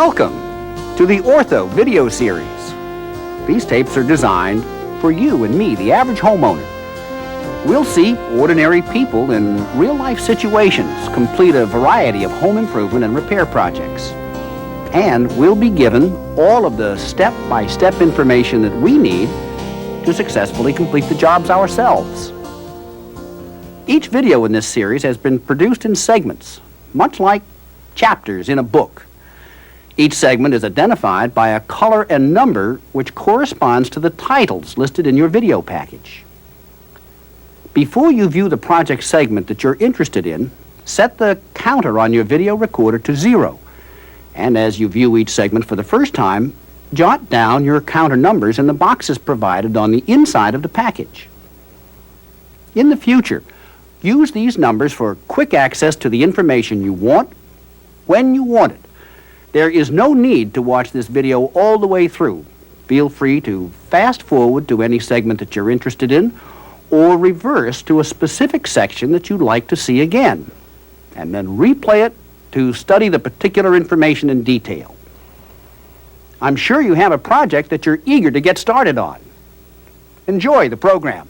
Welcome to the Ortho video series. These tapes are designed for you and me, the average homeowner. We'll see ordinary people in real-life situations complete a variety of home improvement and repair projects. And we'll be given all of the step-by-step information that we need to successfully complete the jobs ourselves. Each video in this series has been produced in segments, much like chapters in a book. Each segment is identified by a color and number which corresponds to the titles listed in your video package. Before you view the project segment that you're interested in, set the counter on your video recorder to 0. And as you view each segment for the first time, jot down your counter numbers in the boxes provided on the inside of the package. In the future, use these numbers for quick access to the information you want, when you want it. There is no need to watch this video all the way through. Feel free to fast forward to any segment that you're interested in, or reverse to a specific section that you'd like to see again, and then replay it to study the particular information in detail. I'm sure you have a project that you're eager to get started on. Enjoy the program.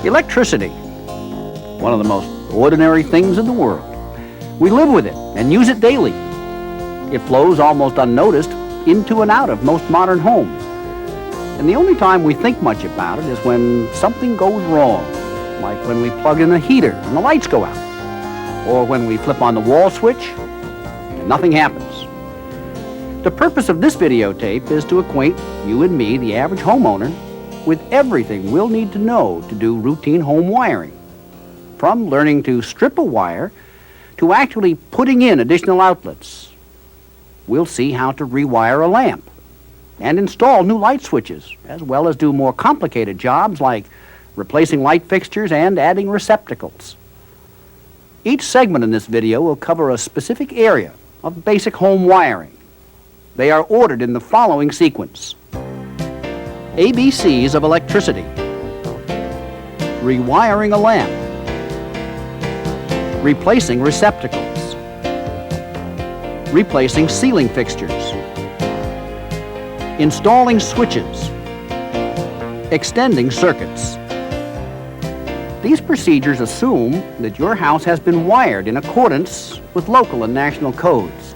Electricity, one of the most ordinary things in the world. We live with it and use it daily. It flows almost unnoticed into and out of most modern homes. And the only time we think much about it is when something goes wrong, like when we plug in the heater and the lights go out, or when we flip on the wall switch and nothing happens. The purpose of this videotape is to acquaint you and me, the average homeowner, with everything we'll need to know to do routine home wiring, from learning to strip a wire to actually putting in additional outlets. We'll see how to rewire a lamp and install new light switches, as well as do more complicated jobs like replacing light fixtures and adding receptacles. Each segment in this video will cover a specific area of basic home wiring. They are ordered in the following sequence: ABCs of electricity, rewiring a lamp, replacing receptacles, replacing ceiling fixtures, installing switches, extending circuits. These procedures assume that your house has been wired in accordance with local and national codes.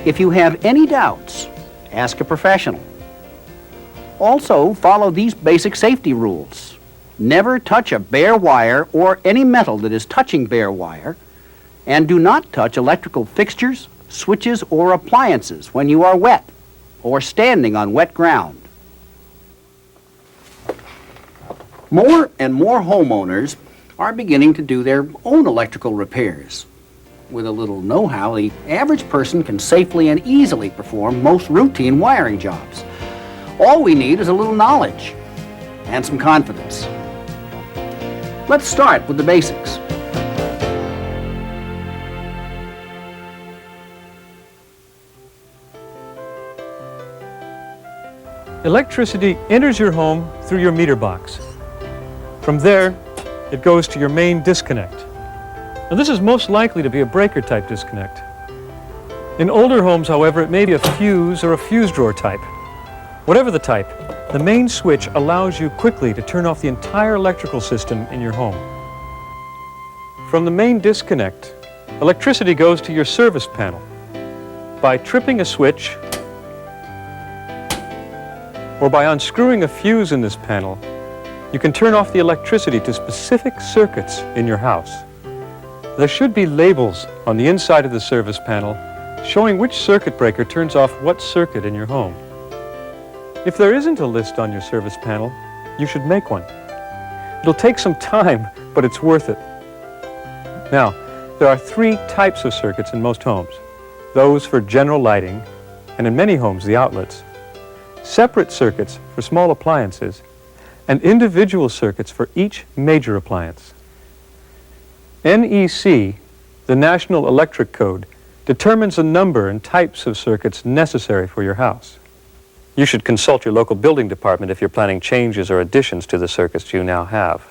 If you have any doubts, ask a professional. Also, follow these basic safety rules. Never touch a bare wire or any metal that is touching bare wire, and do not touch electrical fixtures, switches, or appliances when you are wet or standing on wet ground. More and more homeowners are beginning to do their own electrical repairs. With a little know-how, the average person can safely and easily perform most routine wiring jobs. All we need is a little knowledge and some confidence. Let's start with the basics. Electricity enters your home through your meter box. From there, it goes to your main disconnect. Now, this is most likely to be a breaker type disconnect. In older homes, however, it may be a fuse or a fuse drawer type. Whatever the type, the main switch allows you quickly to turn off the entire electrical system in your home. From the main disconnect, electricity goes to your service panel. By tripping a switch or by unscrewing a fuse in this panel, you can turn off the electricity to specific circuits in your house. There should be labels on the inside of the service panel showing which circuit breaker turns off what circuit in your home. If there isn't a list on your service panel, you should make one. It'll take some time, but it's worth it. Now, there are 3 types of circuits in most homes. Those for general lighting, and in many homes, the outlets. separate circuits for small appliances, and individual circuits for each major appliance. NEC, the National Electric Code, determines the number and types of circuits necessary for your house. You should consult your local building department if you're planning changes or additions to the circuits you now have.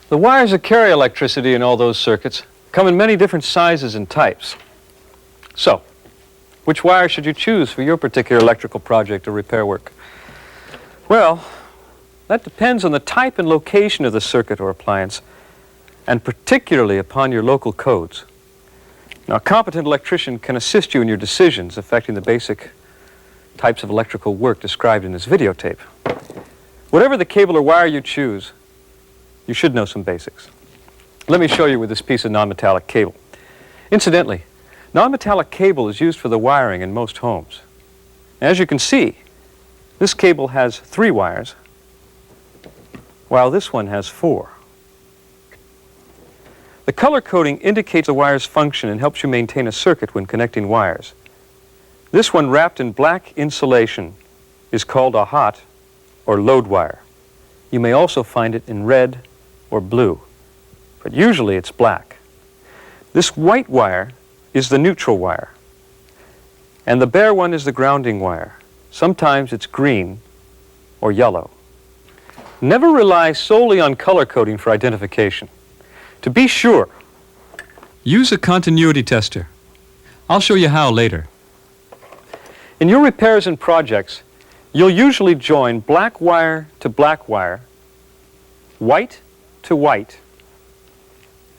The wires that carry electricity in all those circuits come in many different sizes and types. So, which wire should you choose for your particular electrical project or repair work? Well, that depends on the type and location of the circuit or appliance, and particularly upon your local codes. Now, a competent electrician can assist you in your decisions affecting the basic types of electrical work described in this videotape. Whatever the cable or wire you choose, you should know some basics. Let me show you with this piece of non-metallic cable. Incidentally, non-metallic cable is used for the wiring in most homes. As you can see, this cable has 3 wires, while this one has 4. The color coding indicates the wire's function and helps you maintain a circuit when connecting wires. This one, wrapped in black insulation, is called a hot or load wire. You may also find it in red or blue, but usually it's black. This white wire is the neutral wire, and the bare one is the grounding wire. Sometimes it's green or yellow. Never rely solely on color coding for identification. To be sure, use a continuity tester. I'll show you how later. In your repairs and projects, you'll usually join black wire to black wire, white to white,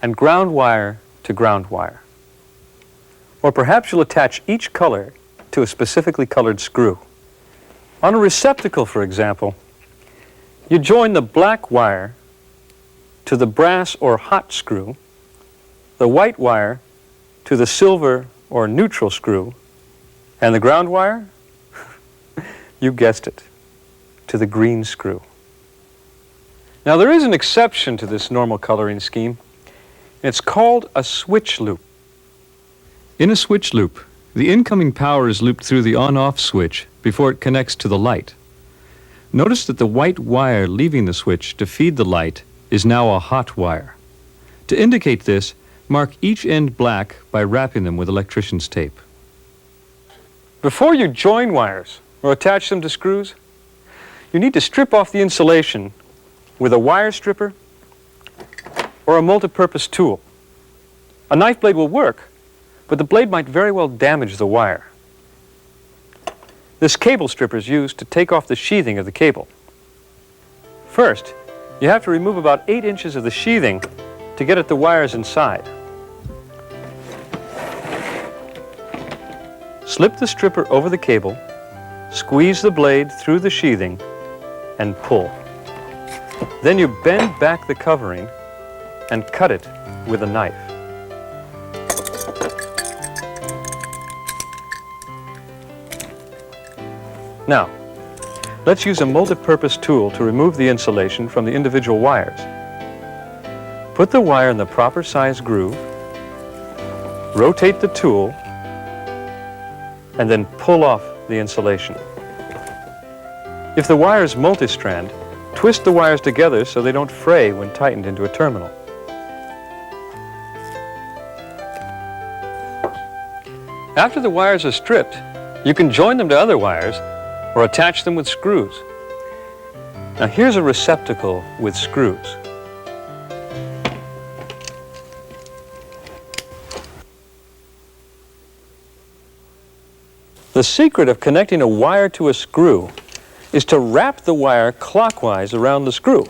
and ground wire to ground wire. Or perhaps you'll attach each color to a specifically colored screw. On a receptacle, for example, you join the black wire to the brass or hot screw, the white wire to the silver or neutral screw, and the ground wire, you guessed it, to the green screw. Now, there is an exception to this normal coloring scheme. It's called a switch loop. In a switch loop, the incoming power is looped through the on-off switch before it connects to the light. Notice that the white wire leaving the switch to feed the light is now a hot wire. To indicate this, mark each end black by wrapping them with electrician's tape. Before you join wires or attach them to screws, you need to strip off the insulation with a wire stripper or a multi-purpose tool. A knife blade will work, but the blade might very well damage the wire. This cable stripper is used to take off the sheathing of the cable. First, you have to remove about 8 inches of the sheathing to get at the wires inside. Slip the stripper over the cable, squeeze the blade through the sheathing, and pull. Then you bend back the covering and cut it with a knife. Now, let's use a multi-purpose tool to remove the insulation from the individual wires. Put the wire in the proper size groove, rotate the tool, and then pull off the insulation. If the wire is multi-strand, twist the wires together so they don't fray when tightened into a terminal. After the wires are stripped, you can join them to other wires or attach them with screws. Now, here's a receptacle with screws. The secret of connecting a wire to a screw is to wrap the wire clockwise around the screw.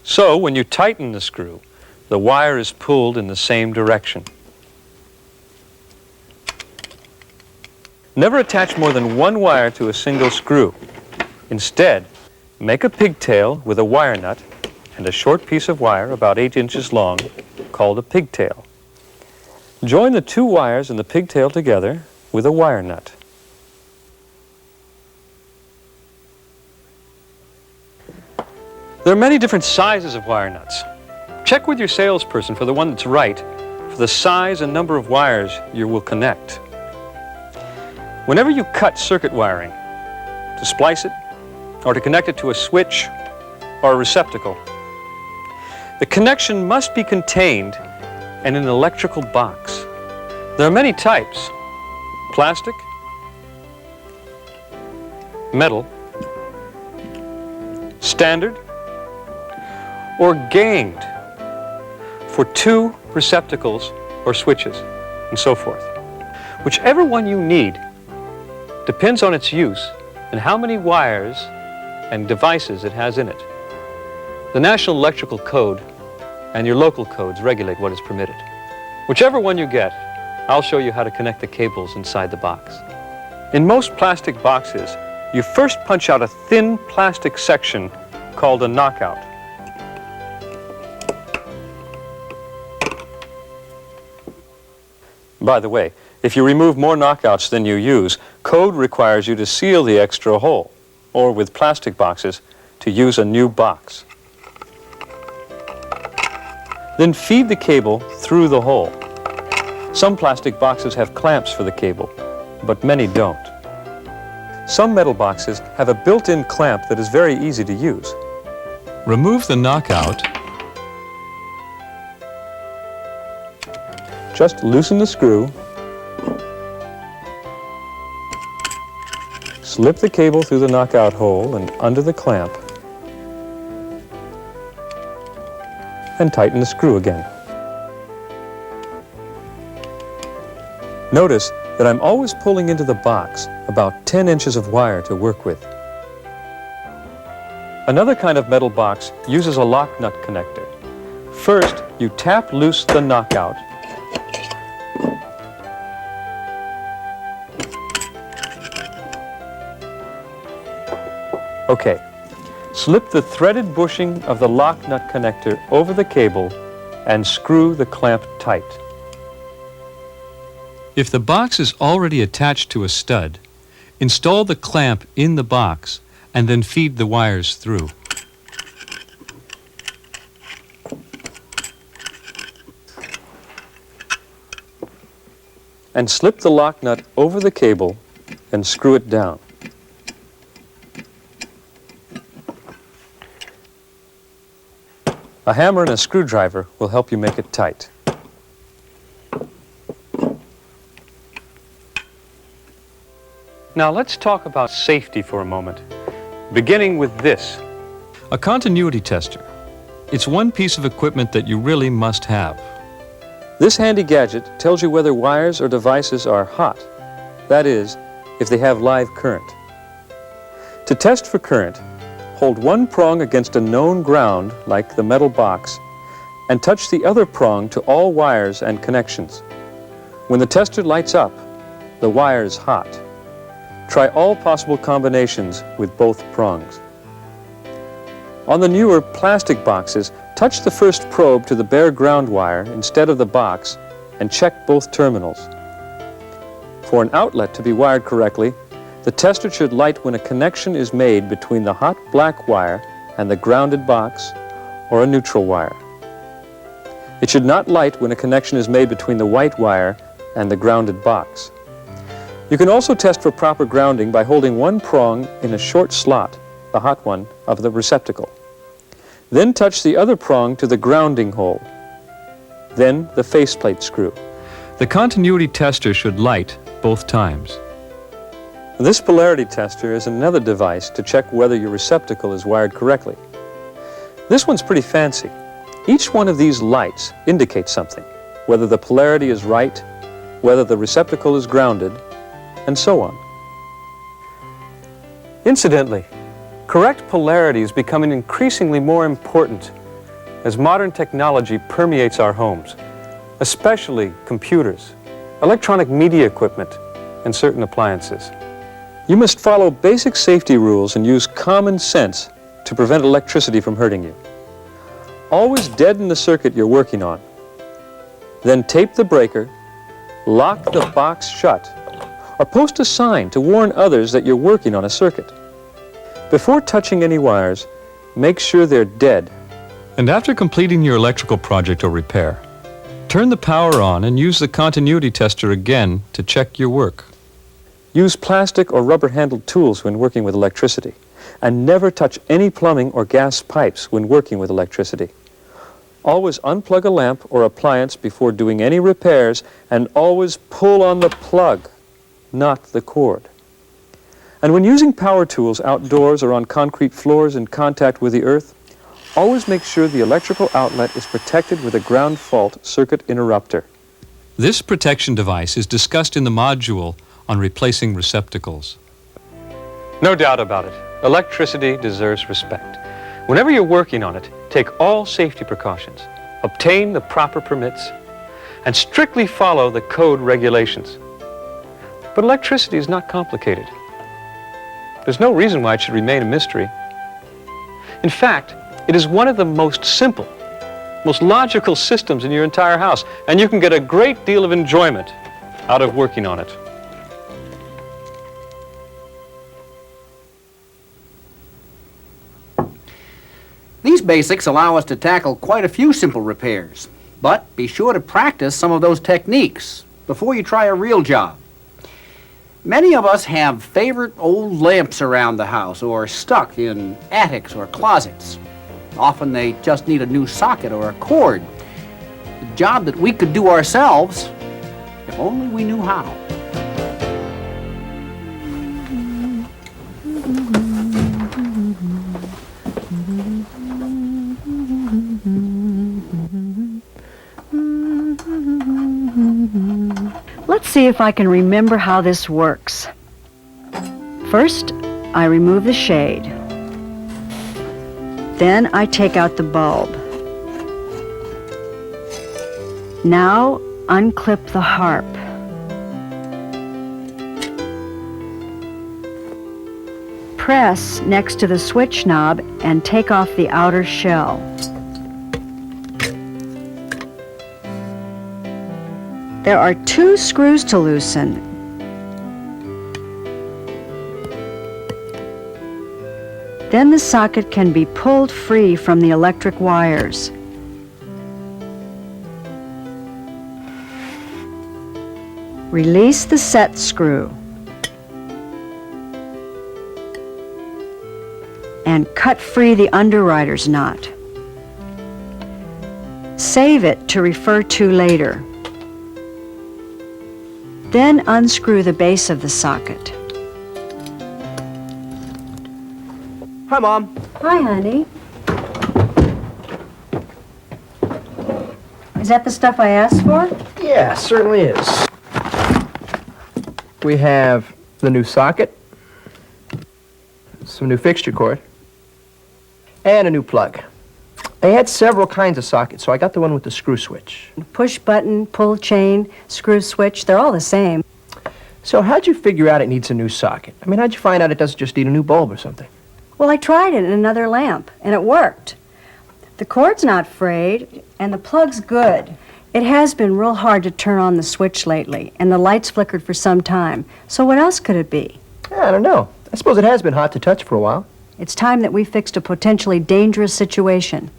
So, when you tighten the screw, the wire is pulled in the same direction. Never attach more than 1 wire to a single screw. Instead, make a pigtail with a wire nut and a short piece of wire about 8 inches long called a pigtail. Join the 2 wires in the pigtail together with a wire nut. There are many different sizes of wire nuts. Check with your salesperson for the one that's right for the size and number of wires you will connect. Whenever you cut circuit wiring to splice it or to connect it to a switch or a receptacle, the connection must be contained in an electrical box. There are many types: plastic, metal, standard, or ganged for 2 receptacles or switches, and so forth. Whichever one you need depends on its use and how many wires and devices it has in it. The National Electrical Code and your local codes regulate what is permitted. Whichever one you get, I'll show you how to connect the cables inside the box. In most plastic boxes, you first punch out a thin plastic section called a knockout. By the way, if you remove more knockouts than you use, code requires you to seal the extra hole, or with plastic boxes, to use a new box. Then feed the cable through the hole. Some plastic boxes have clamps for the cable, but many don't. Some metal boxes have a built-in clamp that is very easy to use. Remove the knockout. Just loosen the screw, slip the cable through the knockout hole and under the clamp, and tighten the screw again. Notice that I'm always pulling into the box about 10 inches of wire to work with. Another kind of metal box uses a lock nut connector. First, you tap loose the knockout. Okay, slip the threaded bushing of the lock nut connector over the cable and screw the clamp tight. If the box is already attached to a stud, install the clamp in the box and then feed the wires through. And slip the lock nut over the cable and screw it down. A hammer and a screwdriver will help you make it tight. Now let's talk about safety for a moment, beginning with this. A continuity tester. It's one piece of equipment that you really must have. This handy gadget tells you whether wires or devices are hot. That is, if they have live current. To test for current, hold one prong against a known ground, like the metal box, and touch the other prong to all wires and connections. When the tester lights up, the wire is hot. Try all possible combinations with both prongs. On the newer plastic boxes, touch the first probe to the bare ground wire instead of the box and check both terminals. For an outlet to be wired correctly, the tester should light when a connection is made between the hot black wire and the grounded box or a neutral wire. It should not light when a connection is made between the white wire and the grounded box. You can also test for proper grounding by holding one prong in a short slot, the hot one, of the receptacle. Then touch the other prong to the grounding hole. Then the faceplate screw. The continuity tester should light both times. This polarity tester is another device to check whether your receptacle is wired correctly. This one's pretty fancy. Each one of these lights indicates something, whether the polarity is right, whether the receptacle is grounded, and so on. Incidentally, correct polarity is becoming increasingly more important as modern technology permeates our homes, especially computers, electronic media equipment, and certain appliances. You must follow basic safety rules and use common sense to prevent electricity from hurting you. Always deaden the circuit you're working on. Then tape the breaker, lock the box shut, or post a sign to warn others that you're working on a circuit. Before touching any wires, make sure they're dead. And after completing your electrical project or repair, Turn the power on and use the continuity tester again to check your work. Use plastic or rubber-handled tools when working with electricity, and never touch any plumbing or gas pipes when working with electricity. Always unplug a lamp or appliance before doing any repairs, and always pull on the plug, not the cord. And when using power tools outdoors or on concrete floors in contact with the earth, always make sure the electrical outlet is protected with a ground fault circuit interrupter. This protection device is discussed in the module on replacing receptacles. No doubt about it, electricity deserves respect. Whenever you're working on it, take all safety precautions, obtain the proper permits, and strictly follow the code regulations. But electricity is not complicated. There's no reason why it should remain a mystery. In fact, it is one of the most simple, most logical systems in your entire house, and you can get a great deal of enjoyment out of working on it. These basics allow us to tackle quite a few simple repairs, but be sure to practice some of those techniques before you try a real job. Many of us have favorite old lamps around the house or stuck in attics or closets. Often they just need a new socket or a cord. A job that we could do ourselves if only we knew how. Let's see if I can remember how this works. First, I remove the shade. Then I take out the bulb. Now, unclip the harp. Press next to the switch knob and take off the outer shell. There are 2 screws to loosen. Then the socket can be pulled free from the electric wires. Release the set screw and cut free the underwriter's knot. Save it to refer to later. Then unscrew the base of the socket. Hi, Mom. Hi, honey. Is that the stuff I asked for? Yeah, certainly is. We have the new socket, some new fixture cord, and a new plug. They had several kinds of sockets, so I got the one with the screw switch. Push button, pull chain, screw switch, they're all the same. So how'd you figure out it needs a new socket? I mean, how'd you find out it doesn't just need a new bulb or something? Well, I tried it in another lamp, and it worked. The cord's not frayed, and the plug's good. It has been real hard to turn on the switch lately, and the light's flickered for some time. So what else could it be? I don't know. I suppose it has been hot to touch for a while. It's time that we fixed a potentially dangerous situation.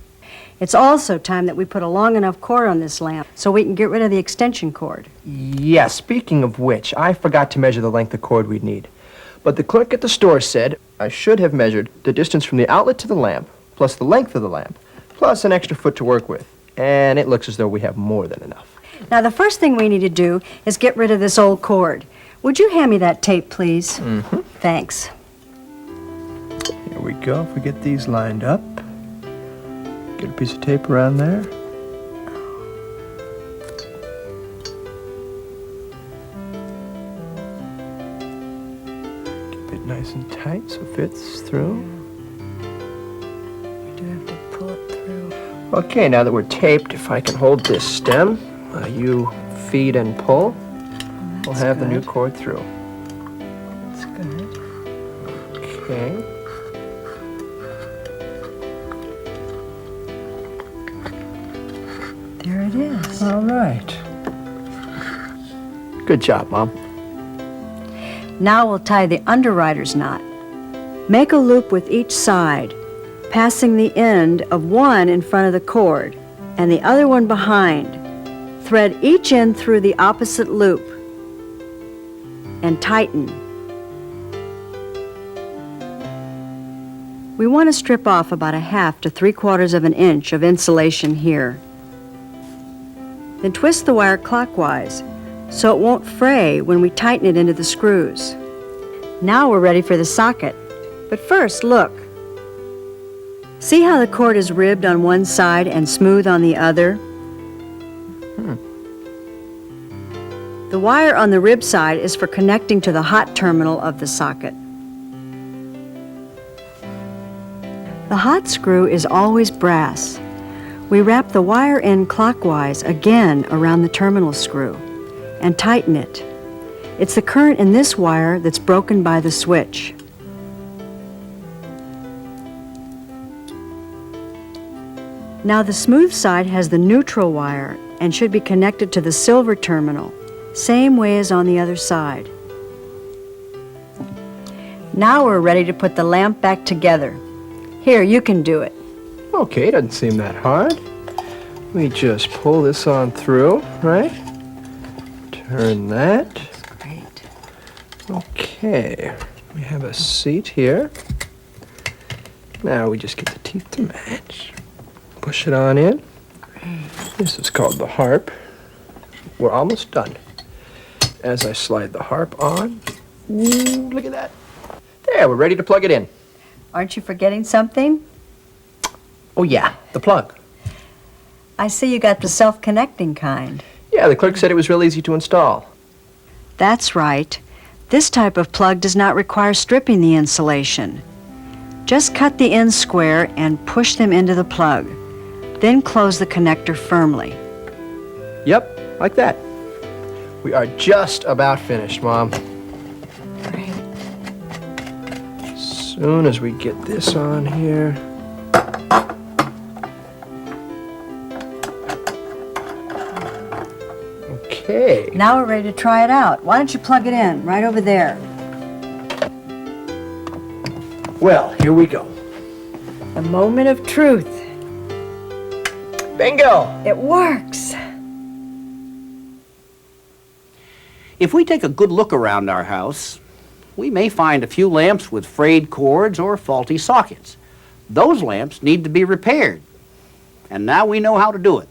It's also time that we put a long enough cord on this lamp so we can get rid of the extension cord. Yeah, speaking of which, I forgot to measure the length of cord we'd need. But the clerk at the store said I should have measured the distance from the outlet to the lamp, plus the length of the lamp, plus an extra foot to work with. And it looks as though we have more than enough. Now, the first thing we need to do is get rid of this old cord. Would you hand me that tape, please? Mm-hmm. Thanks. Here we go. If we get these lined up. Get a piece of tape around there. Keep it nice and tight so it fits through. We do have to pull it through. Okay, now that we're taped, if I can hold this stem, you feed and pull, we'll have the new cord through. That's good. Okay. There it is. All right. Good job, Mom. Now we'll tie the underwriter's knot. Make a loop with each side, passing the end of one in front of the cord and the other one behind. Thread each end through the opposite loop and tighten. We want to strip off about 1/2 to 3/4 of an inch of insulation here. Then twist the wire clockwise so it won't fray when we tighten it into the screws. Now we're ready for the socket. But first, look. See how the cord is ribbed on one side and smooth on the other? The wire on the rib side is for connecting to the hot terminal of the socket. The hot screw is always brass. We wrap the wire end clockwise again around the terminal screw and tighten it. It's the current in this wire that's broken by the switch. Now the smooth side has the neutral wire and should be connected to the silver terminal, same way as on the other side. Now we're ready to put the lamp back together. Here, you can do it. Okay, doesn't seem that hard. We just pull this on through, right? Turn that. Great. Okay, we have a seat here. Now we just get the teeth to match. Push it on in. Great. This is called the harp. We're almost done. As I slide the harp on, ooh, look at that. There, we're ready to plug it in. Aren't you forgetting something? Oh yeah, the plug. I see you got the self-connecting kind. Yeah, the clerk said it was real easy to install. That's right. This type of plug does not require stripping the insulation. Just cut the ends square and push them into the plug. Then close the connector firmly. Yep, like that. We are just about finished, Mom. Great. As soon as we get this on here. Okay. Now we're ready to try it out. Why don't you plug it in, right over there? Well, here we go. The moment of truth. Bingo! It works. If we take a good look around our house, we may find a few lamps with frayed cords or faulty sockets. Those lamps need to be repaired, and now we know how to do it.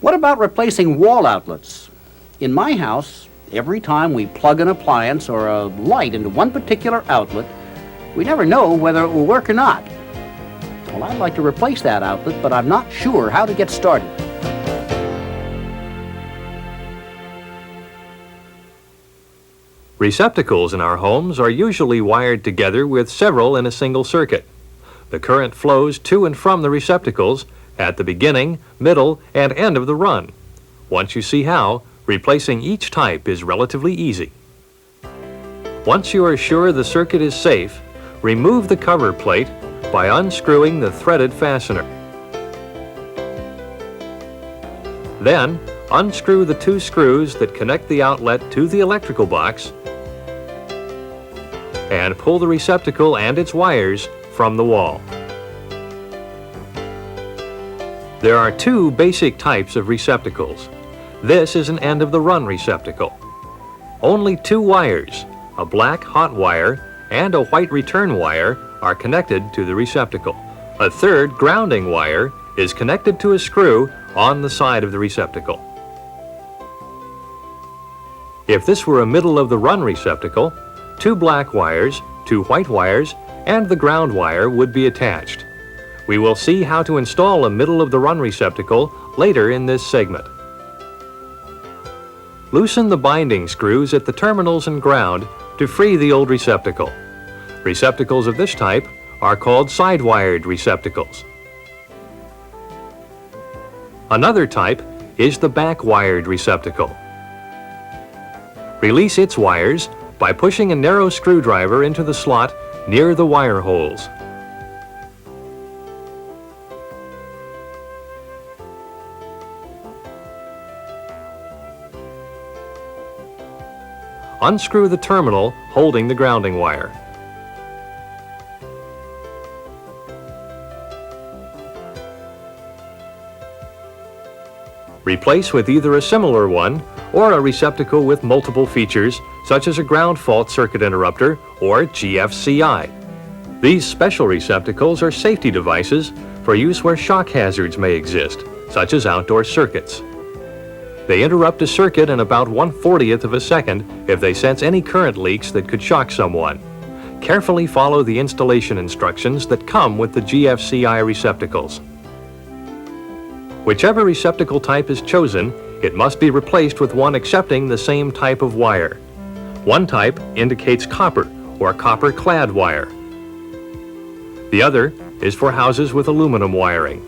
What about replacing wall outlets? In my house, every time we plug an appliance or a light into one particular outlet, we never know whether it will work or not. Well, I'd like to replace that outlet, but I'm not sure how to get started. Receptacles in our homes are usually wired together with several in a single circuit. The current flows to and from the receptacles at the beginning, middle, and end of the run. Once you see how, replacing each type is relatively easy. Once you are sure the circuit is safe, remove the cover plate by unscrewing the threaded fastener. Then, unscrew the 2 screws that connect the outlet to the electrical box and pull the receptacle and its wires from the wall. There are 2 basic types of receptacles. This is an end-of-the-run receptacle. Only 2 wires, a black hot wire and a white return wire, are connected to the receptacle. A third grounding wire is connected to a screw on the side of the receptacle. If this were a middle-of-the-run receptacle, 2 black wires, 2 white wires, and the ground wire would be attached. We will see how to install a middle-of-the-run receptacle later in this segment. Loosen the binding screws at the terminals and ground to free the old receptacle. Receptacles of this type are called side-wired receptacles. Another type is the back-wired receptacle. Release its wires by pushing a narrow screwdriver into the slot near the wire holes. Unscrew the terminal holding the grounding wire. Replace with either a similar one or a receptacle with multiple features, such as a ground fault circuit interrupter or GFCI. These special receptacles are safety devices for use where shock hazards may exist, such as outdoor circuits. They interrupt a circuit in about 1/40th of a second if they sense any current leaks that could shock someone. Carefully follow the installation instructions that come with the GFCI receptacles. Whichever receptacle type is chosen, it must be replaced with one accepting the same type of wire. One type indicates copper or copper-clad wire. The other is for houses with aluminum wiring.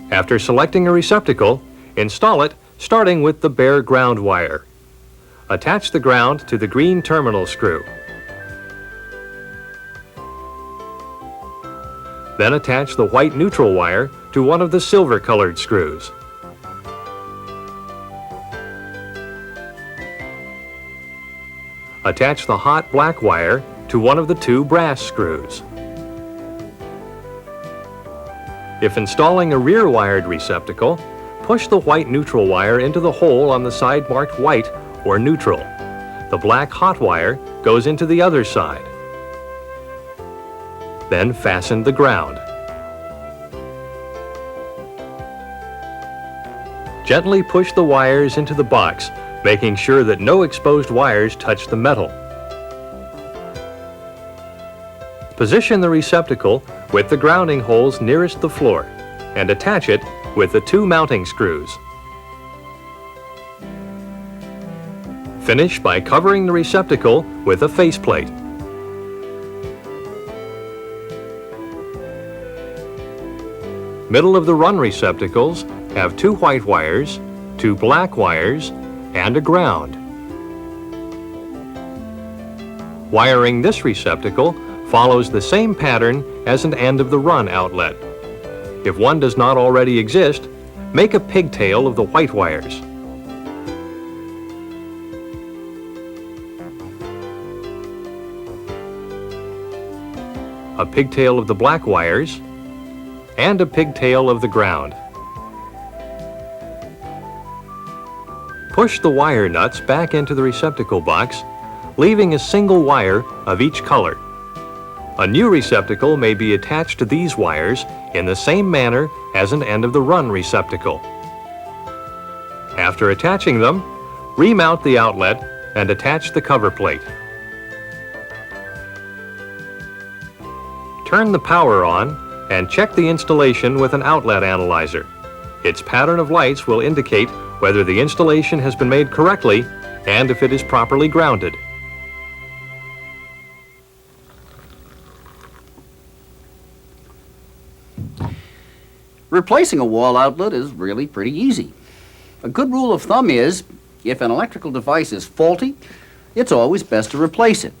After selecting a receptacle, install it starting with the bare ground wire. Attach the ground to the green terminal screw. Then attach the white neutral wire to one of the silver-colored screws. Attach the hot black wire to one of the two brass screws. If installing a rear-wired receptacle, push the white neutral wire into the hole on the side marked white or neutral. The black hot wire goes into the other side. Then fasten the ground. Gently push the wires into the box, making sure that no exposed wires touch the metal. Position the receptacle with the grounding holes nearest the floor and attach it with the two mounting screws. Finish by covering the receptacle with a faceplate. Middle of the run receptacles have two white wires, two black wires, and a ground. Wiring this receptacle follows the same pattern as an end of the run outlet. If one does not already exist, make a pigtail of the white wires. A pigtail of the black wires, and a pigtail of the ground. Push the wire nuts back into the receptacle box, leaving a single wire of each color. A new receptacle may be attached to these wires in the same manner as an end of the run receptacle. After attaching them, remount the outlet and attach the cover plate. Turn the power on and check the installation with an outlet analyzer. Its pattern of lights will indicate whether the installation has been made correctly and if it is properly grounded. Replacing a wall outlet is really pretty easy. A good rule of thumb is, if an electrical device is faulty, it's always best to replace it.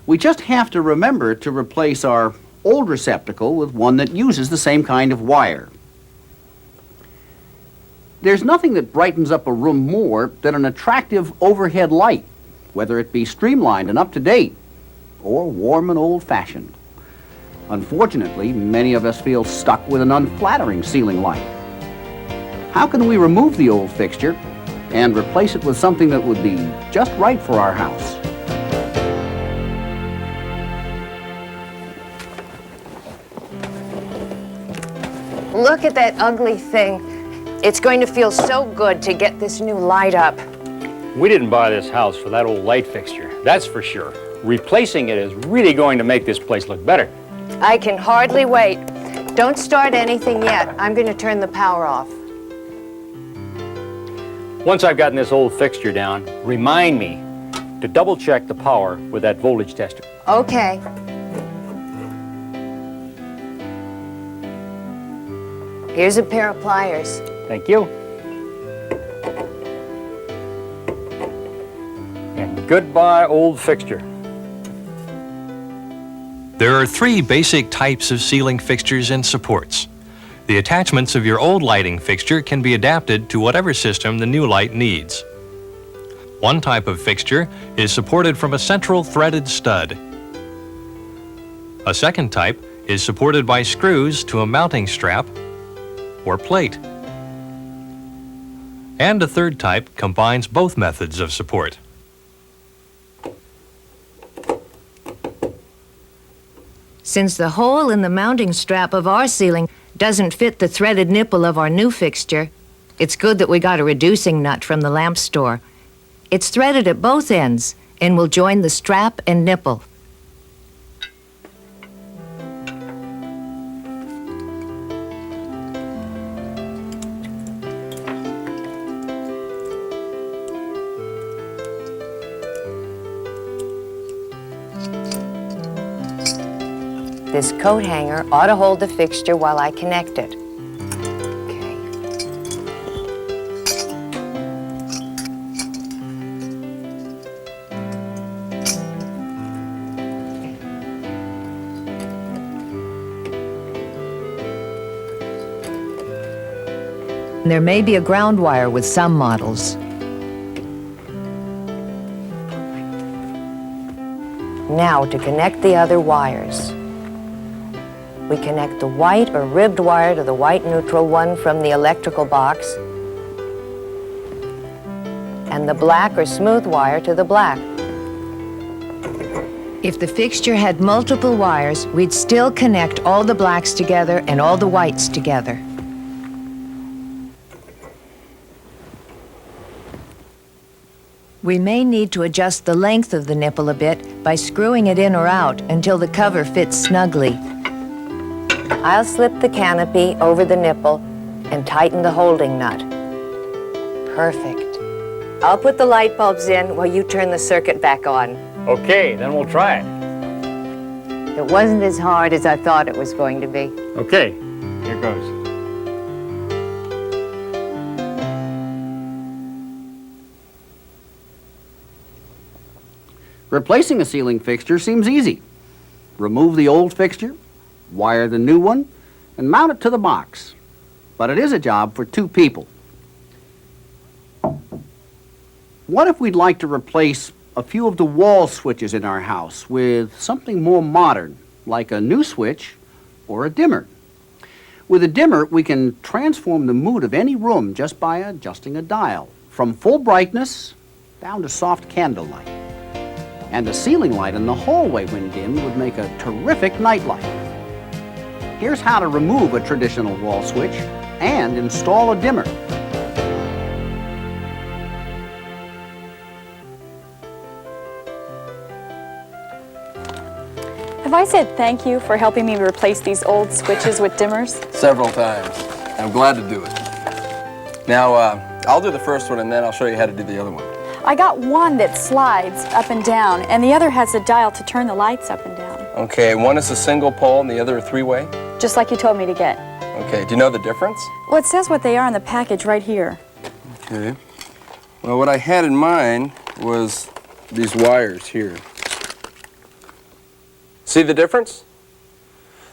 We just have to remember to replace our old receptacle with one that uses the same kind of wire. There's nothing that brightens up a room more than an attractive overhead light, whether it be streamlined and up-to-date, or warm and old-fashioned. Unfortunately, many of us feel stuck with an unflattering ceiling light. How can we remove the old fixture and replace it with something that would be just right for our house? Look at that ugly thing. It's going to feel so good to get this new light up. We didn't buy this house for that old light fixture, that's for sure. Replacing it is really going to make this place look better. I can hardly wait. Don't start anything yet. I'm going to turn the power off. Once I've gotten this old fixture down, remind me to double check the power with that voltage tester. Okay. Here's a pair of pliers. Thank you. And goodbye, old fixture. There are three basic types of ceiling fixtures and supports. The attachments of your old lighting fixture can be adapted to whatever system the new light needs. One type of fixture is supported from a central threaded stud. A second type is supported by screws to a mounting strap or plate. And a third type combines both methods of support. Since the hole in the mounting strap of our ceiling doesn't fit the threaded nipple of our new fixture, it's good that we got a reducing nut from the lamp store. It's threaded at both ends and will join the strap and nipple. This coat hanger ought to hold the fixture while I connect it. Okay. There may be a ground wire with some models. Now to connect the other wires. We connect the white or ribbed wire to the white neutral one from the electrical box and the black or smooth wire to the black. If the fixture had multiple wires, we'd still connect all the blacks together and all the whites together. We may need to adjust the length of the nipple a bit by screwing it in or out until the cover fits snugly. I'll slip the canopy over the nipple and tighten the holding nut. Perfect. I'll put the light bulbs in while you turn the circuit back on. Okay, then we'll try it. It wasn't as hard as I thought it was going to be. Okay, here goes. Replacing a ceiling fixture seems easy. Remove the old fixture, wire the new one, and mount it to the box. But it is a job for two people. What if we'd like to replace a few of the wall switches in our house with something more modern, like a new switch or a dimmer? With a dimmer, we can transform the mood of any room just by adjusting a dial, from full brightness down to soft candlelight. And the ceiling light in the hallway, when dimmed, would make a terrific nightlight. Here's how to remove a traditional wall switch and install a dimmer. Have I said thank you for helping me replace these old switches with dimmers? Several times. I'm glad to do it. Now, I'll do the first one and then I'll show you how to do the other one. I got one that slides up and down, and the other has a dial to turn the lights up and down. Okay, one is a single pole and the other a three-way? Just like you told me to get. Okay, do you know the difference? Well, it says what they are in the package right here. Okay. Well, what I had in mind was these wires here. See the difference?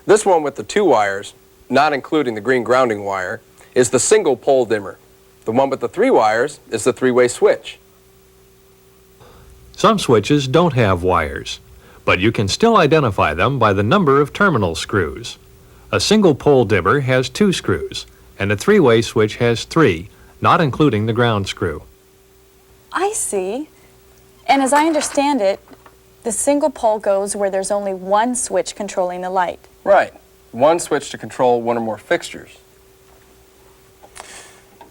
This one with the two wires, not including the green grounding wire, is the single pole dimmer. The one with the three wires is the three-way switch. Some switches don't have wires, but you can still identify them by the number of terminal screws. A single pole dimmer has 2 screws, and a three-way switch has 3, not including the ground screw. I see. And as I understand it, the single pole goes where there's only one switch controlling the light. Right. One switch to control one or more fixtures.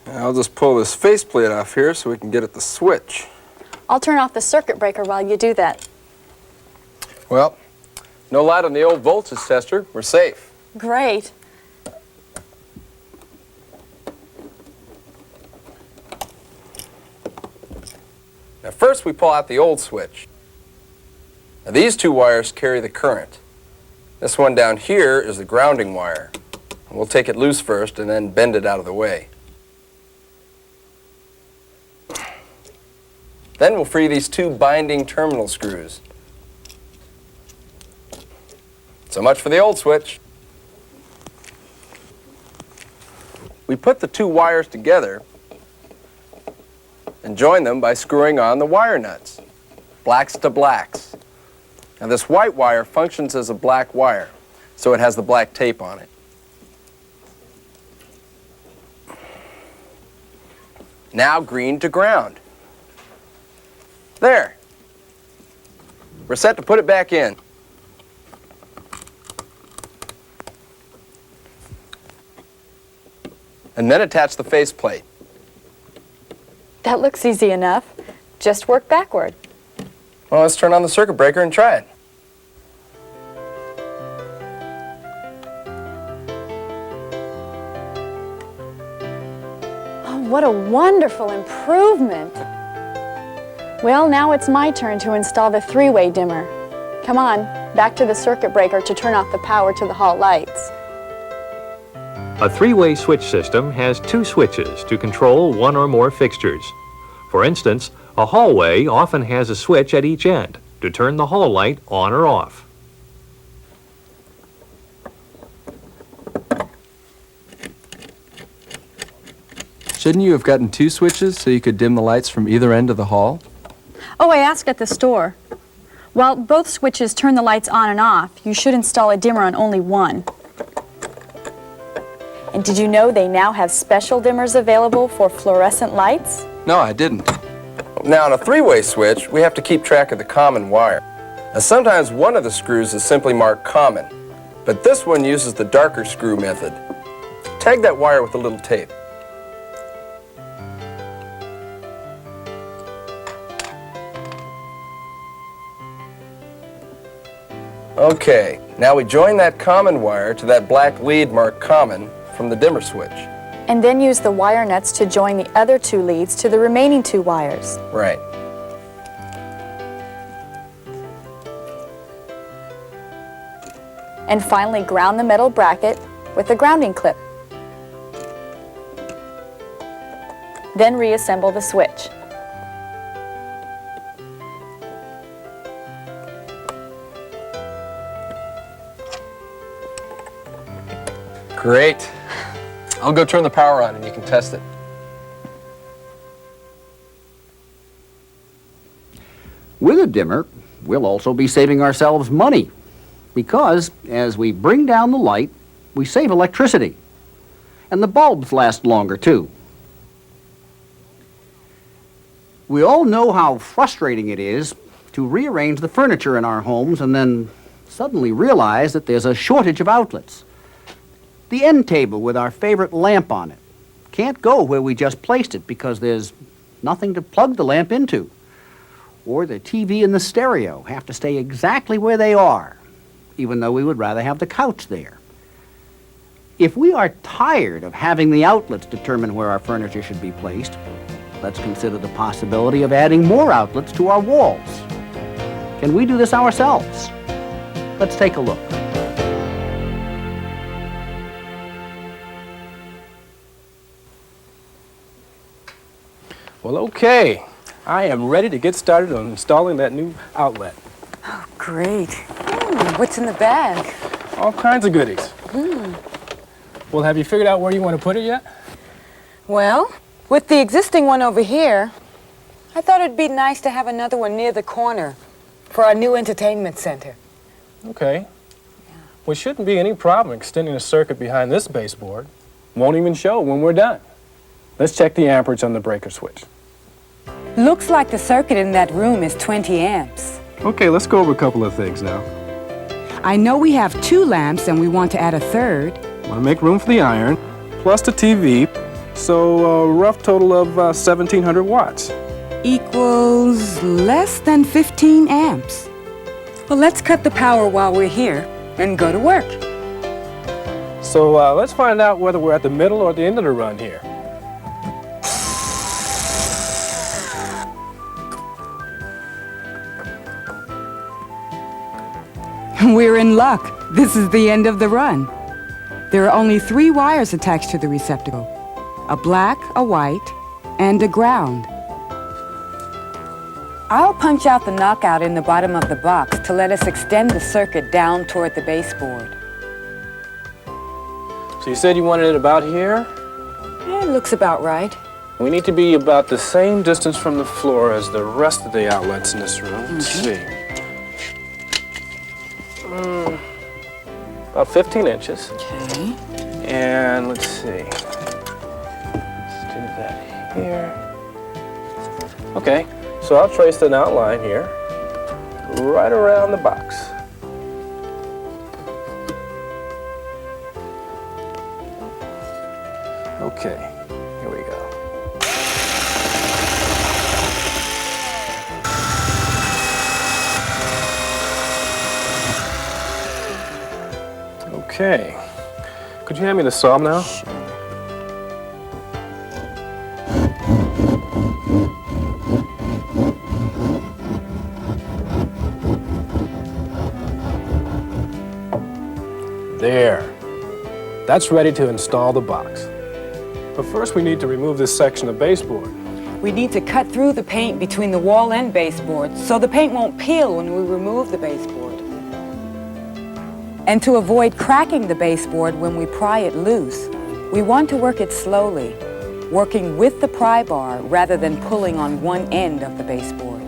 Now, I'll just pull this faceplate off here so we can get at the switch. I'll turn off the circuit breaker while you do that. Well, no light on the old voltage tester. We're safe. Great. Now, first we pull out the old switch. Now, these two wires carry the current. This one down here is the grounding wire. We'll take it loose first and then bend it out of the way. Then we'll free these 2 binding terminal screws. So much for the old switch. We put the 2 wires together and join them by screwing on the wire nuts, blacks to blacks. Now, this white wire functions as a black wire, so it has the black tape on it. Now green to ground. There. We're set to put it back in. And then attach the faceplate. That looks easy enough. Just work backward. Well, let's turn on the circuit breaker and try it. Oh, what a wonderful improvement. Well, now it's my turn to install the three-way dimmer. Come on, back to the circuit breaker to turn off the power to the hall lights. A three-way switch system has two switches to control one or more fixtures. For instance, a hallway often has a switch at each end to turn the hall light on or off. Shouldn't you have gotten two switches so you could dim the lights from either end of the hall? Oh, I asked at the store. While both switches turn the lights on and off, you should install a dimmer on only one. And did you know they now have special dimmers available for fluorescent lights? No, I didn't. Now, on a three-way switch, we have to keep track of the common wire. Now, sometimes one of the screws is simply marked common, but this one uses the darker screw method. Tag that wire with a little tape. Okay, now we join that common wire to that black lead marked common from the dimmer switch. And then use the wire nuts to join the other two leads to the remaining two wires. Right. And finally ground the metal bracket with a grounding clip. Then reassemble the switch. Great. I'll go turn the power on and you can test it. With a dimmer, we'll also be saving ourselves money because as we bring down the light, we save electricity. And the bulbs last longer, too. We all know how frustrating it is to rearrange the furniture in our homes and then suddenly realize that there's a shortage of outlets. The end table with our favorite lamp on it can't go where we just placed it because there's nothing to plug the lamp into. Or the TV and the stereo have to stay exactly where they are, even though we would rather have the couch there. If we are tired of having the outlets determine where our furniture should be placed, let's consider the possibility of adding more outlets to our walls. Can we do this ourselves? Let's take a look. Well, okay. I am ready to get started on installing that new outlet. Oh, great. What's in the bag? All kinds of goodies. Well, have you figured out where you want to put it yet? Well, with the existing one over here, I thought it'd be nice to have another one near the corner for our new entertainment center. Okay. Well, shouldn't be any problem extending the circuit behind this baseboard. Won't even show when we're done. Let's check the amperage on the breaker switch. Looks like the circuit in that room is 20 amps. Okay, let's go over a couple of things now. I know we have 2 lamps and we want to add a third. Want to make room for the iron, plus the TV, so a rough total of 1,700 watts. Equals less than 15 amps. Well, let's cut the power while we're here and go to work. So let's find out whether we're at the middle or the end of the run here. We're in luck. This is the end of the run. There are only 3 wires attached to the receptacle. A black, a white, and a ground. I'll punch out the knockout in the bottom of the box to let us extend the circuit down toward the baseboard. So you said you wanted it about here? It looks about right. We need to be about the same distance from the floor as the rest of the outlets in this room. Let's see. About 15 inches. Okay. And let's see. Let's do that here. Okay, so I'll trace an outline here, right around the box. Okay, here we go. Okay, could you hand me the saw now? Sure. There. That's ready to install the box. But first we need to remove this section of baseboard. We need to cut through the paint between the wall and baseboard so the paint won't peel when we remove the baseboard. And to avoid cracking the baseboard when we pry it loose, we want to work it slowly, working with the pry bar rather than pulling on one end of the baseboard.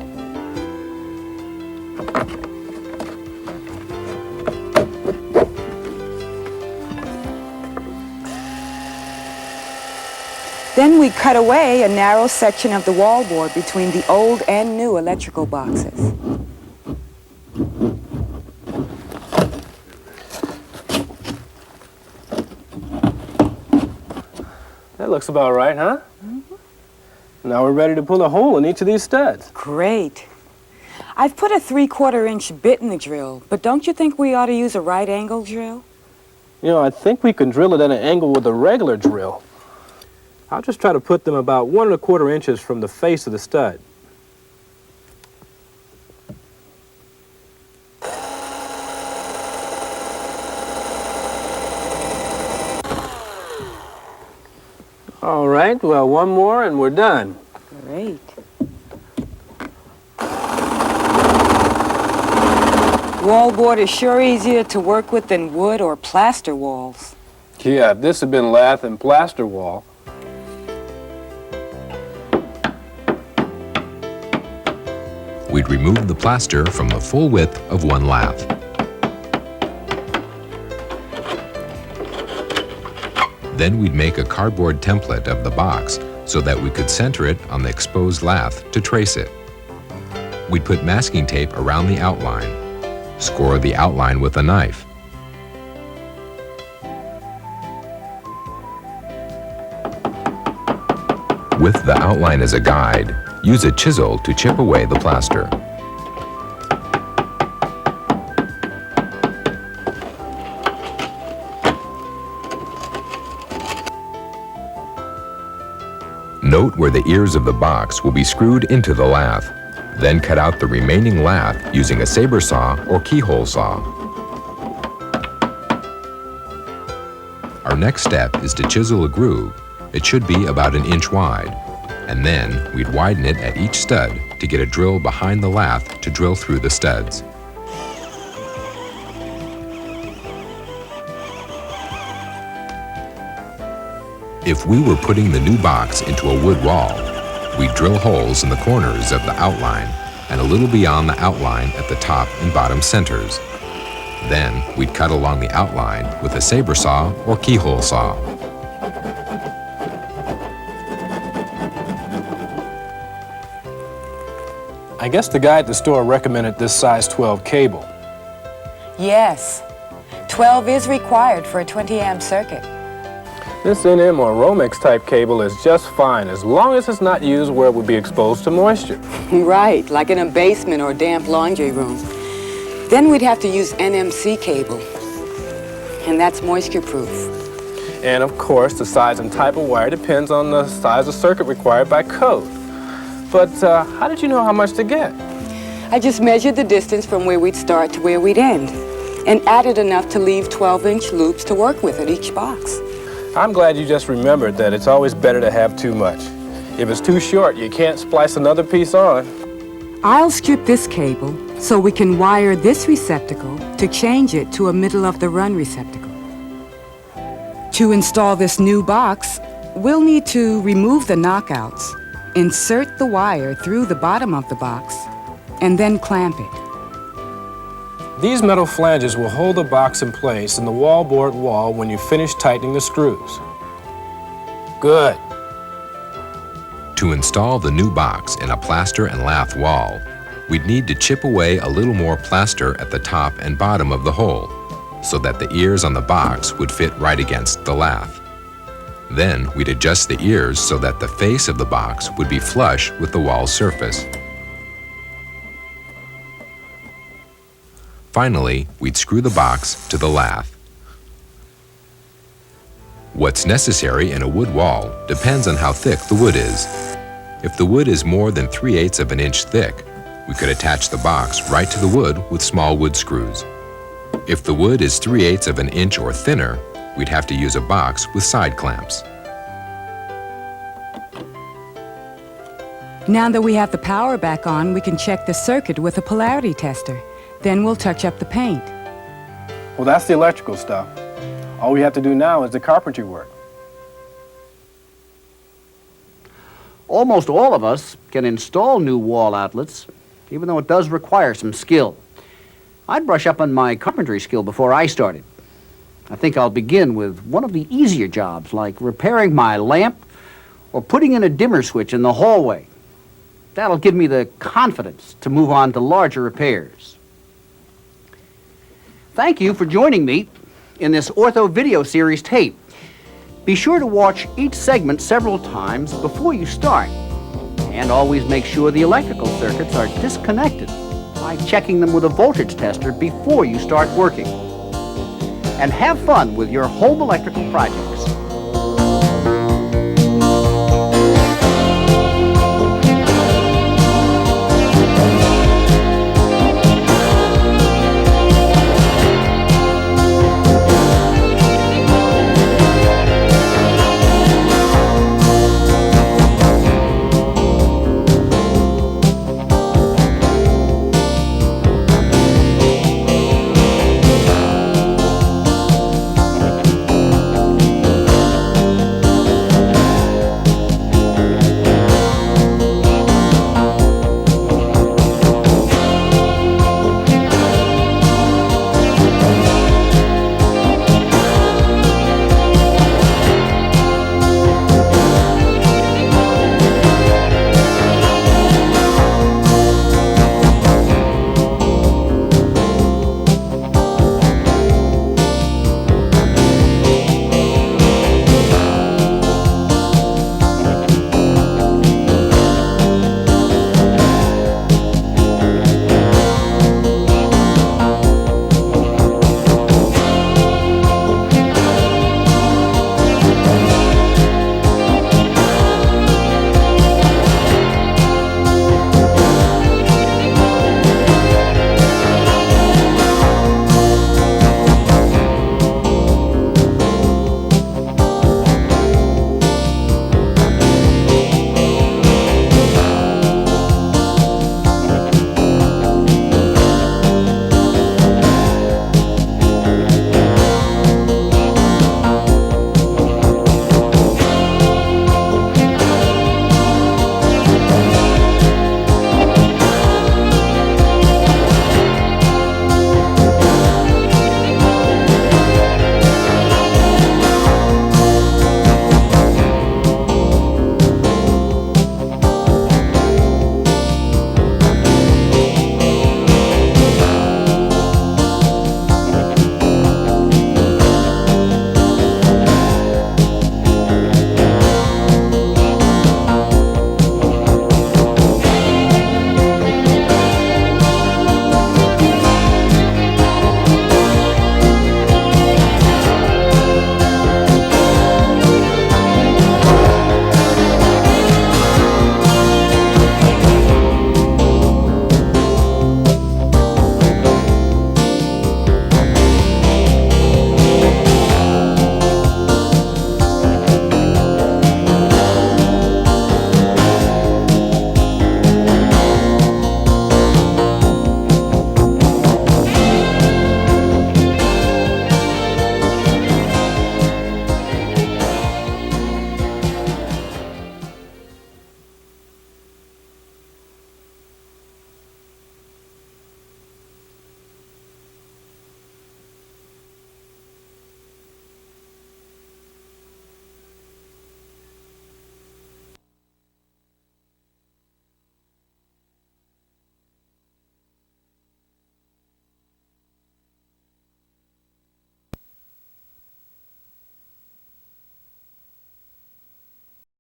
Then we cut away a narrow section of the wallboard between the old and new electrical boxes. That looks about right, huh? Mm-hmm. Now we're ready to pull a hole in each of these studs. Great. I've put a 3/4-inch bit in the drill, but don't you think we ought to use a right angle drill? You know, I think we can drill it at an angle with a regular drill. I'll just try to put them about 1 1/4 inches from the face of the stud. All right, well, one more and we're done. Great. Wallboard is sure easier to work with than wood or plaster walls. Yeah, if this had been lath and plaster wall. We'd remove the plaster from the full width of one lath. Then we'd make a cardboard template of the box so that we could center it on the exposed lath to trace it. We'd put masking tape around the outline, score the outline with a knife. With the outline as a guide, use a chisel to chip away the plaster. Note where the ears of the box will be screwed into the lath. Then cut out the remaining lath using a saber saw or keyhole saw. Our next step is to chisel a groove. It should be about 1 inch wide. And then we'd widen it at each stud to get a drill behind the lath to drill through the studs. If we were putting the new box into a wood wall, we'd drill holes in the corners of the outline and a little beyond the outline at the top and bottom centers. Then we'd cut along the outline with a saber saw or keyhole saw. I guess the guy at the store recommended this size 12 cable. Yes. 12 is required for a 20-amp circuit. This NM or Romex type cable is just fine as long as it's not used where it would be exposed to moisture. Right, like in a basement or damp laundry room. Then we'd have to use NMC cable, and that's moisture-proof. And of course, the size and type of wire depends on the size of circuit required by code. But how did you know how much to get? I just measured the distance from where we'd start to where we'd end, and added enough to leave 12-inch loops to work with at each box. I'm glad you just remembered that it's always better to have too much. If it's too short, you can't splice another piece on. I'll strip this cable so we can wire this receptacle to change it to a middle-of-the-run receptacle. To install this new box, we'll need to remove the knockouts, insert the wire through the bottom of the box, and then clamp it. These metal flanges will hold the box in place in the wallboard wall when you finish tightening the screws. Good. To install the new box in a plaster and lath wall, we'd need to chip away a little more plaster at the top and bottom of the hole, so that the ears on the box would fit right against the lath. Then we'd adjust the ears so that the face of the box would be flush with the wall surface. Finally, we'd screw the box to the lath. What's necessary in a wood wall depends on how thick the wood is. If the wood is more than 3/8 of an inch thick, we could attach the box right to the wood with small wood screws. If the wood is 3/8 of an inch or thinner, we'd have to use a box with side clamps. Now that we have the power back on, we can check the circuit with a polarity tester. Then we'll touch up the paint. Well, that's the electrical stuff. All we have to do now is the carpentry work. Almost all of us can install new wall outlets, even though it does require some skill. I'd brush up on my carpentry skill before I started. I think I'll begin with one of the easier jobs, like repairing my lamp or putting in a dimmer switch in the hallway. That'll give me the confidence to move on to larger repairs. Thank you for joining me in this Ortho video series tape. Be sure to watch each segment several times before you start, and always make sure the electrical circuits are disconnected by checking them with a voltage tester before you start working. And have fun with your home electrical projects.